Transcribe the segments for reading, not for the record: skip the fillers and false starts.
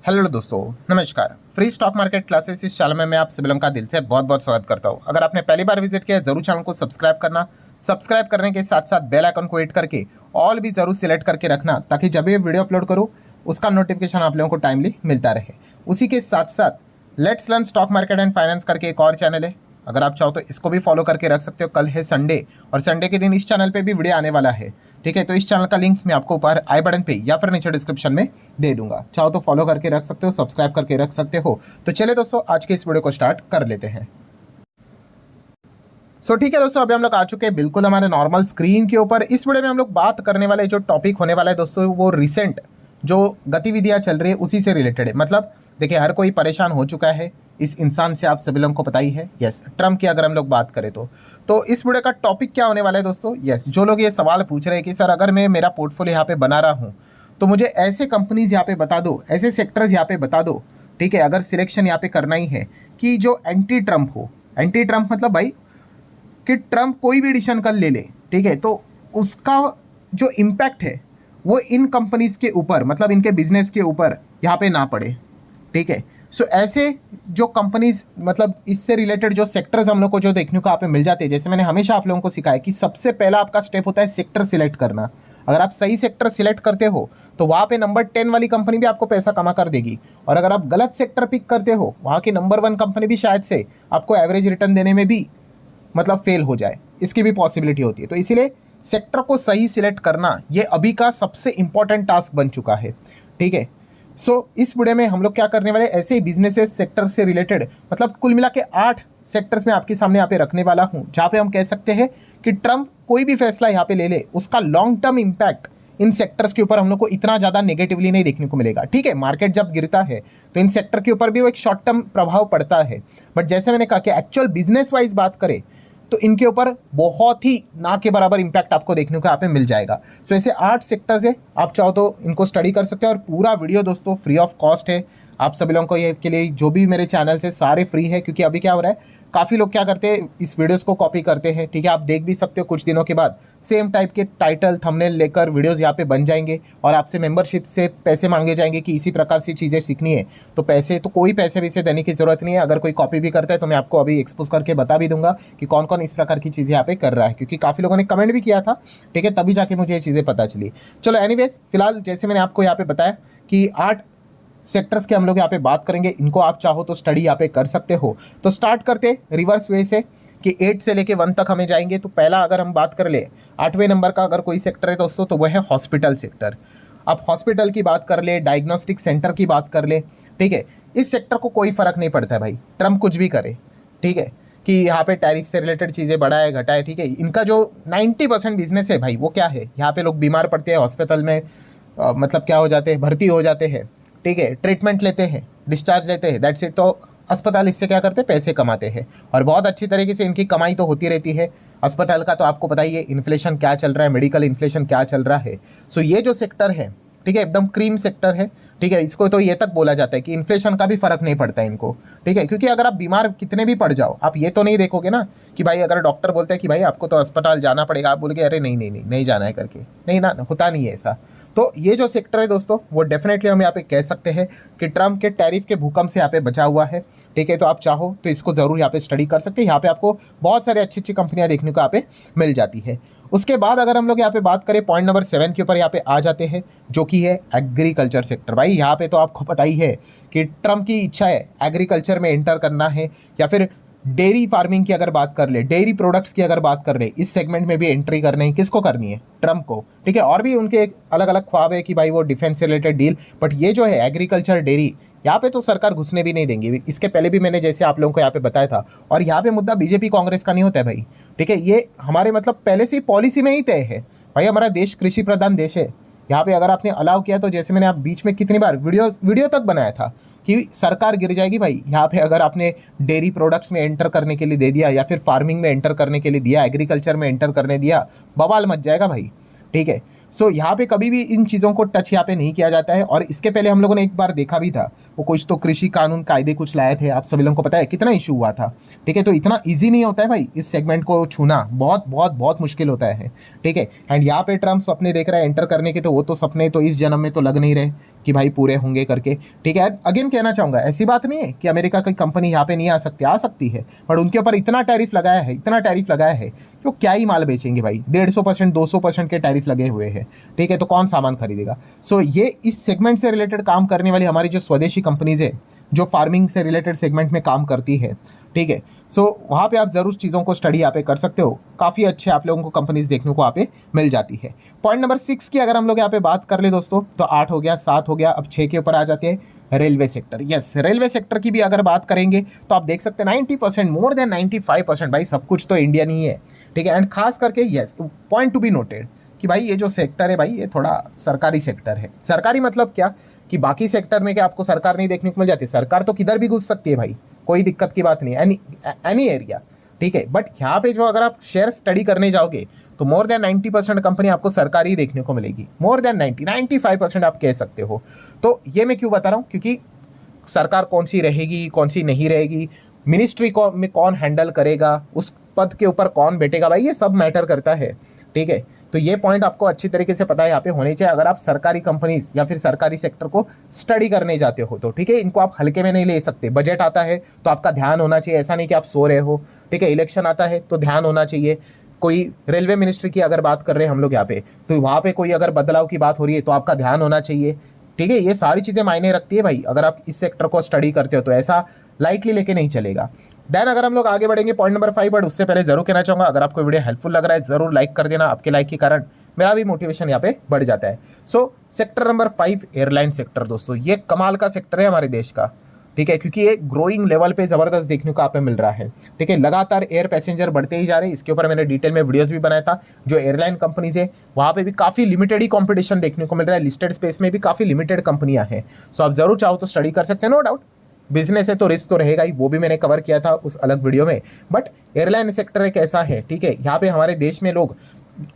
Hello दोस्तों, नमस्कार। Free stock market classes इस चैनल में मैं आप सभी लोगों का दिल से बहुत बहुत स्वागत करता हूं। अगर आपने पहली बार विजिट किया है जरूर चैनल को सब्सक्राइब करना। सब्सक्राइब करने के साथ साथ बेल आइकन को हिट करके ऑल भी जरूर सिलेक्ट करके रखना, ताकि जब ये वीडियो अपलोड करूँ उसका नोटिफिकेशन आप लोगों को टाइमली मिलता रहे। उसी के साथ साथ let's learn stock market and finance करके एक और चैनल है, अगर आप चाहो तो इसको भी फॉलो करके रख सकते हो। कल है संडे और संडे के दिन इस चैनल पे भी वीडियो आने वाला है, ठीक है। तो इस चैनल का लिंक मैं आपको ऊपर आई बटन पे या फिर नीचे डिस्क्रिप्शन में दे दूंगा, चाहो तो फॉलो करके रख सकते हो, सब्सक्राइब करके रख सकते हो। तो चलिए दोस्तों, आज के इस वीडियो को स्टार्ट कर लेते हैं। ठीक है दोस्तों, अभी हम लोग आ चुके हैं बिल्कुल हमारे नॉर्मल स्क्रीन के ऊपर। इस वीडियो में हम लोग बात करने वाले जो टॉपिक होने वाला है दोस्तों, वो रिसेंट जो गतिविधियां चल रही है उसी से रिलेटेड है। मतलब देखिए, हर कोई परेशान हो चुका है इस इंसान से, आप सभी लोगों को पता ही है। यस, ट्रम्प की अगर हम लोग बात करें तो इस वीडियो का टॉपिक क्या होने वाला है दोस्तों। यस, जो लोग ये सवाल पूछ रहे हैं कि सर अगर मैं मेरा पोर्टफोलियो यहाँ पे बना रहा हूँ तो मुझे ऐसे कंपनीज यहाँ पे बता दो, ऐसे सेक्टर्स यहाँ पे बता दो, ठीक है। अगर सिलेक्शन यहाँ पे करना ही है कि जो एंटी ट्रम्प हो, एंटी ट्रम्प मतलब भाई कि ट्रम्प कोई भी डिसीजन कर ले ले, ठीक है, तो उसका जो इम्पैक्ट है वो इन कंपनीज के ऊपर, मतलब इनके बिजनेस के ऊपर यहाँ पे ना पड़े, ठीक है। ऐसे जो कंपनीज, मतलब इससे रिलेटेड जो सेक्टर्स हम लोग को जो देखने को यहाँ पे मिल जाते हैं, जैसे मैंने हमेशा आप लोगों को सिखाया कि सबसे पहला आपका स्टेप होता है सेक्टर सिलेक्ट करना। अगर आप सही सेक्टर सिलेक्ट करते हो तो वहाँ पे नंबर 10 वाली कंपनी भी आपको पैसा कमा कर देगी, और अगर आप गलत सेक्टर पिक करते हो वहाँ की नंबर 1 कंपनी भी शायद से आपको एवरेज रिटर्न देने में भी मतलब फेल हो जाए, इसकी भी पॉसिबिलिटी होती है। तो इसीलिए सेक्टर को सही सिलेक्ट करना ये अभी का सबसे इंपॉर्टेंट टास्क बन चुका है, ठीक है। इस वीडियो में हम लोग क्या करने वाले, ऐसे ही बिजनेसेस सेक्टर से रिलेटेड, मतलब कुल मिला के 8 सेक्टर्स में आपके सामने यहाँ पे रखने वाला हूँ, जहाँ पे हम कह सकते हैं कि ट्रम्प कोई भी फैसला यहाँ पे ले ले उसका long term impact in sectors के ऊपर हम लोग को इतना ज़्यादा नेगेटिवली नहीं देखने को मिलेगा, ठीक है। मार्केट जब गिरता है तो इन सेक्टर के ऊपर भी वो एक शॉर्ट टर्म प्रभाव पड़ता है, बट जैसे मैंने कहा कि एक्चुअल बिजनेस वाइज बात करें तो इनके ऊपर बहुत ही ना के बराबर इंपैक्ट आपको देखने को यहाँ पे मिल जाएगा। ऐसे 8 सेक्टर्स है, आप चाहो तो इनको स्टडी कर सकते हो, और पूरा वीडियो दोस्तों फ्री ऑफ कॉस्ट है। आप सभी लोगों को ये के लिए जो भी मेरे चैनल से सारे फ्री है, क्योंकि अभी क्या हो रहा है, काफ़ी लोग क्या करते हैं इस वीडियोस को कॉपी करते हैं, ठीक है। आप देख भी सकते हो कुछ दिनों के बाद सेम टाइप के टाइटल थंबनेल लेकर वीडियोस यहाँ पे बन जाएंगे, और आपसे मेंबरशिप से पैसे मांगे जाएंगे कि इसी प्रकार से चीज़ें सीखनी है। तो पैसे तो कोई पैसे भी से देने की ज़रूरत नहीं है। अगर कोई कॉपी भी करता है तो मैं आपको अभी एक्सपोज करके बता भी दूंगा कि कौन कौन इस प्रकार की चीज़ें यहाँ पे कर रहा है, क्योंकि काफ़ी लोगों ने कमेंट भी किया था, ठीक है, तभी जाके मुझे ये चीज़ें पता चली। चलो एनीवेज, फिलहाल जैसे मैंने आपको यहाँ पे बताया कि 8 सेक्टर्स के हम लोग यहाँ पे बात करेंगे, इनको आप चाहो तो स्टडी यहाँ पे कर सकते हो। तो स्टार्ट करते रिवर्स वे से कि 8 से लेके 1 तक हमें जाएंगे। तो पहला अगर हम बात कर ले 8वें नंबर का अगर कोई सेक्टर है दोस्तों, तो वह है हॉस्पिटल सेक्टर। आप हॉस्पिटल की बात कर ले, डायग्नोस्टिक सेंटर की बात कर ले, ठीक है। इस सेक्टर को कोई फर्क नहीं पड़ता है भाई, ट्रम्प कुछ भी करे, ठीक है, कि यहाँ पे टैरिफ से रिलेटेड चीज़ें बढ़ाए घटाए, ठीक है। इनका जो 90% बिजनेस है भाई, वो क्या है, यहाँ पे लोग बीमार पड़ते हैं हॉस्पिटल में, मतलब क्या हो जाते हैं, भर्ती हो जाते हैं, ठीक है, ट्रीटमेंट लेते हैं, डिस्चार्ज लेते हैं, दैट्स इट। तो अस्पताल इससे क्या करते हैं, पैसे कमाते हैं, और बहुत अच्छी तरीके से इनकी कमाई तो होती रहती है। अस्पताल का तो आपको पता ही है इन्फ्लेशन क्या चल रहा है, मेडिकल इन्फ्लेशन क्या चल रहा है। ये जो सेक्टर है, ठीक है, एकदम क्रीम सेक्टर है, ठीक है। इसको तो ये तक बोला जाता है कि इन्फ्लेशन का भी फर्क नहीं पड़ता है इनको, ठीक है, क्योंकि अगर आप बीमार कितने भी पड़ जाओ, आप ये तो नहीं देखोगे ना कि भाई अगर डॉक्टर बोलते हैं कि भाई आपको तो अस्पताल जाना पड़ेगा, आप बोलोगे अरे नहीं नहीं नहीं नहीं जाना है करके, नहीं ना, होता नहीं है ऐसा। तो ये जो सेक्टर है दोस्तों, वो डेफिनेटली हम यहाँ पे कह सकते हैं कि ट्रम्प के टैरिफ के भूकंप से यहाँ पे बचा हुआ है, ठीक है। तो आप चाहो तो इसको ज़रूर यहाँ पे स्टडी कर सकते हैं। यहाँ पे आपको बहुत सारी अच्छी अच्छी कंपनियाँ देखने को यहाँ पे मिल जाती है। उसके बाद अगर हम लोग यहाँ पे बात करें पॉइंट नंबर 7 के ऊपर यहाँ पे आ जाते हैं, जो कि है एग्रीकल्चर सेक्टर। भाई यहाँ पे तो आपको पता ही है कि ट्रम्प की इच्छा है एग्रीकल्चर में एंटर करना है, या फिर डेयरी फार्मिंग की अगर बात कर ले, डेयरी प्रोडक्ट्स की अगर बात कर ले, इस सेगमेंट में भी एंट्री करनी है। किसको करनी है, ट्रम्प को, ठीक है। और भी उनके एक अलग अलग ख्वाब है कि भाई वो डिफेंस से रिलेटेड डील, बट ये जो है एग्रीकल्चर डेयरी, यहाँ पे तो सरकार घुसने भी नहीं देंगी। इसके पहले भी मैंने जैसे आप लोगों को यहाँ पे बताया था, और यहाँ पे मुद्दा बीजेपी कांग्रेस का नहीं होता है भाई, ठीक है। ये हमारे मतलब पहले से ही पॉलिसी में ही तय है भाई। हमारा देश कृषि प्रधान देश है, यहाँ पे अगर आपने अलाउ किया तो जैसे मैंने आप बीच में कितनी बार वीडियो तक बनाया था कि सरकार गिर जाएगी भाई यहाँ पे, अगर आपने डेयरी प्रोडक्ट्स में एंटर करने के लिए दे दिया, या फिर फार्मिंग में एंटर करने के लिए दिया, एग्रीकल्चर में एंटर करने दिया, बवाल मच जाएगा भाई, ठीक है। यहाँ पे कभी भी इन चीज़ों को टच यहाँ पे नहीं किया जाता है। और इसके पहले हम लोगों ने एक बार देखा भी था, वो कुछ तो कृषि कानून कायदे कुछ लाए थे, आप सभी लोगों को पता है कितना इशू हुआ था। ठीक है, तो इतना ईजी नहीं होता है भाई इस सेगमेंट को छूना, बहुत बहुत बहुत मुश्किल होता है। ठीक है, एंड यहाँ पे ट्रम्प सपने देख रहा है एंटर करने के, तो वो तो सपने तो इस जन्म में तो लग नहीं रहे कि भाई पूरे होंगे करके। ठीक है, अगेन कहना चाहूँगा ऐसी बात नहीं है कि अमेरिका की कंपनी यहाँ पे नहीं आ सकती, आ सकती है, बट उनके ऊपर इतना टैरिफ लगाया है, इतना टैरिफ लगाया है कि वो क्या ही माल बेचेंगे भाई। 150% 200% के टैरिफ लगे हुए हैं। ठीक है, तो कौन सामान खरीदेगा। सो ये इस सेगमेंट से रिलेटेड काम करने वाली हमारी जो स्वदेशी कंपनीज है, जो फार्मिंग से रिलेटेड सेगमेंट में काम करती है, ठीक है, सो वहाँ पे आप ज़रूर चीज़ों को स्टडी यहाँ पे कर सकते हो। काफ़ी अच्छे आप लोगों को कंपनीज देखने को यहाँ पे मिल जाती है। पॉइंट नंबर 6 की अगर हम लोग यहाँ पे बात कर ले दोस्तों, तो 8 हो गया, 7 हो गया, अब 6 के ऊपर आ जाते हैं railway sector. Yes, railway sector की भी अगर बात करेंगे तो आप देख सकते हैं 90%, मोर देन 95% भाई सब कुछ तो इंडियन ही है। ठीक है, एंड खास करके yes, point to be noted कि भाई ये जो सेक्टर है भाई ये थोड़ा सरकारी सेक्टर है। सरकारी मतलब क्या कि बाकी सेक्टर में क्या आपको सरकार नहीं देखने को मिल जाती, सरकार तो किधर भी घुस सकती है भाई, कोई दिक्कत की बात नहीं, एनी एरिया। ठीक है, बट यहाँ पे जो अगर आप शेयर स्टडी करने जाओगे तो मोर देन 90% कंपनी आपको सरकारी देखने को मिलेगी, मोर देन 95% आप कह सकते हो। तो ये मैं क्यों बता रहा हूँ, क्योंकि सरकार कौन सी रहेगी कौन सी नहीं रहेगी, मिनिस्ट्री को में कौन हैंडल करेगा, उस पद के ऊपर कौन बैठेगा भाई, ये सब मैटर करता है। ठीक है, तो ये पॉइंट आपको अच्छी तरीके से पता है यहाँ पे होने चाहिए अगर आप सरकारी कंपनीज या फिर सरकारी सेक्टर को स्टडी करने जाते हो तो। ठीक है, इनको आप हल्के में नहीं ले सकते। बजट आता है तो आपका ध्यान होना चाहिए, ऐसा नहीं कि आप सो रहे हो। ठीक है, इलेक्शन आता है तो ध्यान होना चाहिए। कोई रेलवे मिनिस्ट्री की अगर बात कर रहे हैं हम लोग यहाँ पे, तो वहाँ पे कोई अगर बदलाव की बात हो रही है तो आपका ध्यान होना चाहिए। ठीक है, ये सारी चीज़ें मायने रखती है भाई, अगर आप इस सेक्टर को स्टडी करते हो तो ऐसा लाइटली लेके नहीं चलेगा। देन अगर हम लोग आगे बढ़ेंगे पॉइंट नंबर 5, बट उससे पहले जरूर कहना चाहूँगा अगर आपको वीडियो हेल्पफुल लग रहा है जरूर लाइक कर देना, आपके लाइक के कारण मेरा भी मोटिवेशन यहाँ पे बढ़ जाता है। सो सेक्टर नंबर 5 एयरलाइन सेक्टर दोस्तों, ये कमाल का सेक्टर है हमारे देश का। ठीक है, क्योंकि ये ग्रोइंग लेवल पे ज़बरदस्त देखने को आप पे मिल रहा है। ठीक है, लगातार एयर पैसेंजर बढ़ते ही जा रहे हैं। इसके ऊपर मैंने डिटेल में वीडियोस भी बनाया था। जो एयरलाइन कंपनीज है वहाँ पे भी काफ़ी लिमिटेड ही कंपटीशन देखने को मिल रहा है, लिस्टेड स्पेस में भी काफ़ी लिमिटेड कंपनियाँ हैं। सो आप जरूर चाहो तो स्टडी कर सकते हैं, नो डाउट। बिजनेस है तो रिस्क तो रहेगा ही, वो भी मैंने कवर किया था उस अलग वीडियो में। बट एयरलाइन सेक्टर एक ऐसा है, ठीक है, यहाँ पे हमारे देश में लोग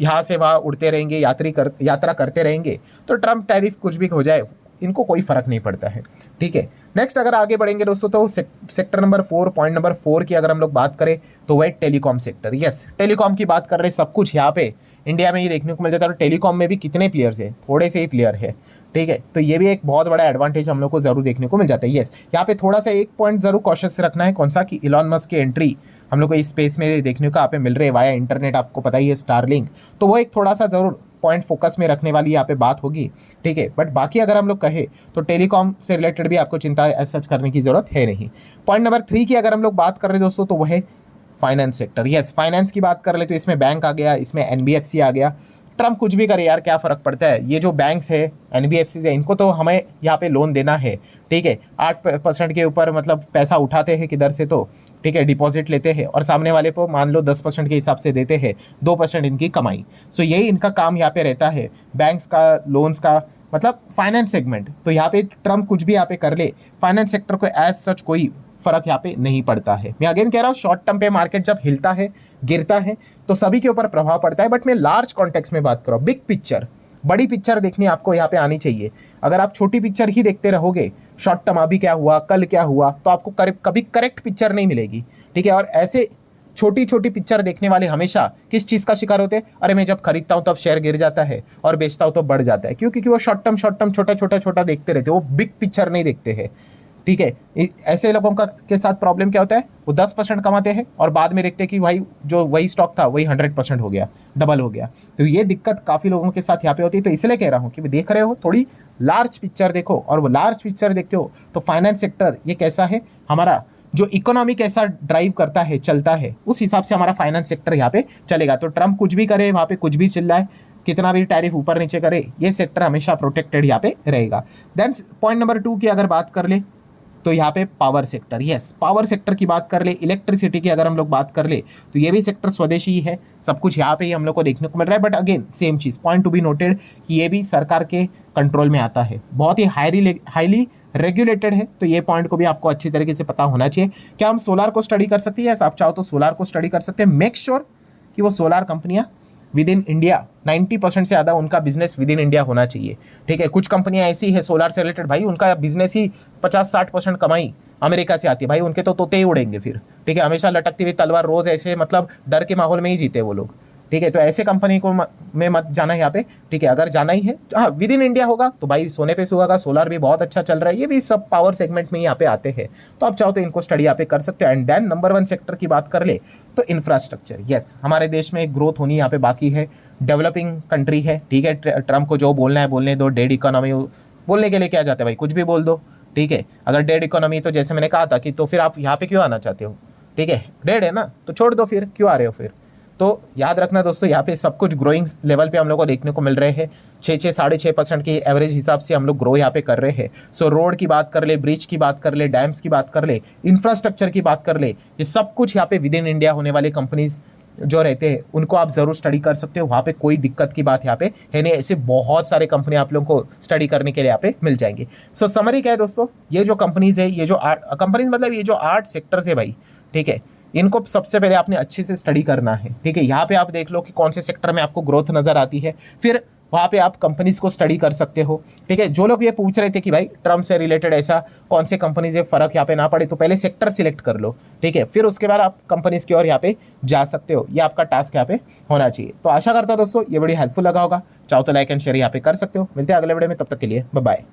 यहाँ से वहाँ उड़ते रहेंगे, यात्रा करते रहेंगे, तो ट्रम्प टैरिफ कुछ भी हो जाए इनको कोई फर्क नहीं पड़ता है। ठीक है, नेक्स्ट अगर आगे बढ़ेंगे दोस्तों तो सेक्टर नंबर 4, पॉइंट नंबर 4 की अगर हम लोग बात करें तो वह टेलीकॉम सेक्टर। यस, टेलीकॉम की बात कर रहे हैं, सब कुछ यहाँ पे इंडिया में ही देखने को मिल जाता है। और टेलीकॉम में भी कितने प्लेयर्स है, थोड़े से ही प्लेयर है। ठीक है, तो ये भी एक बहुत बड़ा एडवांटेज हम लोग को जरूर देखने को मिल जाता है। यस, यहाँ पे थोड़ा सा एक पॉइंट जरूर कॉशियस रखना है, कौन सा कि इलॉन मस्क की एंट्री हम लोग को इस स्पेस में देखने को यहाँ पे मिल रहे हैं वाया इंटरनेट, आपको पता ही है स्टारलिंक, तो वो एक थोड़ा सा जरूर पॉइंट फोकस में रखने वाली यहाँ पे बात होगी। ठीक है, बट बाकी अगर हम लोग कहें तो टेलीकॉम से रिलेटेड भी आपको चिंता एज सच करने की जरूरत है नहीं। पॉइंट नंबर 3 की अगर हम लोग बात कर रहे हैं दोस्तों तो वह है फाइनेंस सेक्टर। यस, फाइनेंस की बात कर ले तो इसमें बैंक आ गया, इसमें एनबीएफसी आ गया। ट्रम्प कुछ भी करे यार, क्या फ़र्क पड़ता है, ये जो बैंक्स है एनबीएफसी है इनको तो हमें यहाँ पे लोन देना है। ठीक है, 8% के ऊपर मतलब पैसा उठाते हैं किधर से तो, ठीक है, डिपॉजिट लेते हैं और सामने वाले को मान लो 10% के हिसाब से देते हैं, 2% इनकी कमाई। सो यही इनका काम यहाँ पे रहता है, बैंक्स का, लोन्स का, मतलब फाइनेंस सेगमेंट। तो यहाँ पे ट्रम्प कुछ भी यहाँ पे कर ले, फाइनेंस सेक्टर को एज सच कोई फर्क यहाँ पे नहीं पड़ता है। मैं अगेन कह रहा हूँ, शॉर्ट टर्म पे मार्केट जब हिलता है, गिरता है, तो सभी के ऊपर प्रभाव पड़ता है। बट मैं लार्ज कॉन्टेक्स्ट में बात कर रहा हूँ, बिग पिक्चर, बड़ी पिक्चर देखनी आपको यहाँ पे आनी चाहिए। अगर आप छोटी पिक्चर ही देखते रहोगे, शॉर्ट टर्म अभी क्या हुआ कल क्या हुआ, तो आपको कभी करेक्ट पिक्चर नहीं मिलेगी। ठीक है, और ऐसे छोटी छोटी पिक्चर देखने वाले हमेशा किस चीज़ का शिकार होते हैं, अरे मैं जब खरीदता हूँ तब शेयर गिर जाता है और बेचता हूँ तो बढ़ जाता है। क्यों? क्योंकि वो शॉर्ट टर्म छोटा देखते रहते हैं, वो बिग पिक्चर नहीं देखते हैं। ठीक है, ऐसे लोगों का के साथ प्रॉब्लम क्या होता है, वो 10% कमाते हैं और बाद में देखते हैं कि भाई जो वही स्टॉक था वही 100% हो गया, डबल हो गया। तो ये दिक्कत काफ़ी लोगों के साथ यहाँ पे होती है। तो इसलिए कह रहा हूँ कि देख रहे हो थोड़ी लार्ज पिक्चर देखो, और वो लार्ज पिक्चर देखते हो तो फाइनेंस सेक्टर ये कैसा है, हमारा जो इकोनॉमी कैसा ड्राइव करता है, चलता है, उस हिसाब से हमारा फाइनेंस सेक्टर यहाँ पे चलेगा। तो ट्रम्प कुछ भी करे, वहाँ पे कुछ भी चिल्लाए, कितना भी टैरिफ ऊपर नीचे करे, ये सेक्टर हमेशा प्रोटेक्टेड यहाँ पे रहेगा। देन पॉइंट नंबर 2 की अगर बात कर ले तो यहाँ पे power sector. Yes, power sector की बात कर ले, इलेक्ट्रिसिटी की अगर हम लोग बात कर ले तो ये भी सेक्टर स्वदेशी ही है, सब कुछ यहाँ पे ही हम लोग को देखने को मिल रहा है। But again same cheese, point to be noted कि ये भी सरकार के कंट्रोल में आता है, बहुत ही हाईली रेगुलेटेड है। तो ये पॉइंट को भी आपको अच्छी तरीके से पता होना चाहिए। क्या हम सोलार को स्टडी कर सकते हैं? यस, आप चाहो तो सोलार को स्टडी कर सकते हैं। मेक श्योर कि वो सोलार कंपनियाँ विद इन इंडिया, 90% से ज़्यादा उनका बिजनेस विद इन इंडिया होना चाहिए। ठीक है, कुछ कंपनियां ऐसी है सोलार से रिलेटेड, भाई उनका बिजनेस ही 50-60% कमाई अमेरिका से आती है, भाई उनके तो तोते ही उड़ेंगे फिर। ठीक है, हमेशा लटकती हुई तलवार, रोज ऐसे मतलब डर के माहौल में ही जीते वो लोग। ठीक है, तो ऐसे कंपनी को में मत जाना यहाँ पे। ठीक है, अगर जाना ही है, हाँ विद इन इंडिया होगा तो भाई सोने पे सुहागा, सोलार भी बहुत अच्छा चल रहा है, ये भी सब पावर सेगमेंट में यहाँ पे आते हैं। तो आप चाहो तो इनको स्टडी यहाँ पे कर सकते हो। एंड देन नंबर 1 सेक्टर की बात कर ले तो इंफ्रास्ट्रक्चर। यस, हमारे देश में ग्रोथ होनी यहाँ पे बाकी है, डेवलपिंग कंट्री है। ठीक है, ट्रम्प को जो बोलना है बोलने दो, डेड इकोनॉमी बोलने के लिए क्या जाता है भाई, कुछ भी बोल दो। ठीक है, अगर डेड इकोनॉमी तो जैसे मैंने कहा था कि तो फिर आप यहाँ पे क्यों आना चाहते हो। ठीक है, डेड है ना तो छोड़ दो, फिर क्यों आ रहे हो फिर। तो याद रखना दोस्तों, यहाँ पे सब कुछ ग्रोइंग लेवल पे हम लोग को देखने को मिल रहे हैं। 6-6.5% की एवरेज हिसाब से हम लोग ग्रो यहाँ पे कर रहे हैं। सो रोड की बात कर ले, ब्रिज की बात कर ले, डैम्स की बात कर ले, इंफ्रास्ट्रक्चर की बात कर ले, ये सब कुछ यहाँ पे विद इन इंडिया होने वाले कंपनीज जो रहते हैं उनको आप जरूर स्टडी कर सकते हो। वहाँ पे कोई दिक्कत की बात यहाँ पे है नहीं, ऐसे बहुत सारे कंपनी आप लोगों को स्टडी करने के लिए यहाँ पे मिल जाएंगे। सो समरी क्या है दोस्तों, ये जो कंपनीज है, ये जो कंपनीज मतलब ये जो 8 सेक्टर्स है भाई, ठीक है, इनको सबसे पहले आपने अच्छे से स्टडी करना है। ठीक है, यहाँ पे आप देख लो कि कौन से सेक्टर में आपको ग्रोथ नजर आती है, फिर वहाँ पे आप कंपनीज को स्टडी कर सकते हो। ठीक है, जो लोग ये पूछ रहे थे कि भाई ट्रम्प से रिलेटेड ऐसा कौन से कंपनीज है फर्क यहाँ पे ना पड़े, तो पहले सेक्टर सिलेक्ट कर लो। ठीक है, फिर उसके बाद आप कंपनीज की ओर यहाँ पे जा सकते हो, ये आपका टास्क यहाँ पे होना चाहिए। तो आशा करता हूँ दोस्तों ये वीडियो हेल्पफुल लगा होगा, चाहो तो लाइक एंड शेयर यहाँ पे कर सकते हो। मिलते हैं अगले वीडियो में, तब तक के लिए बाय बाय।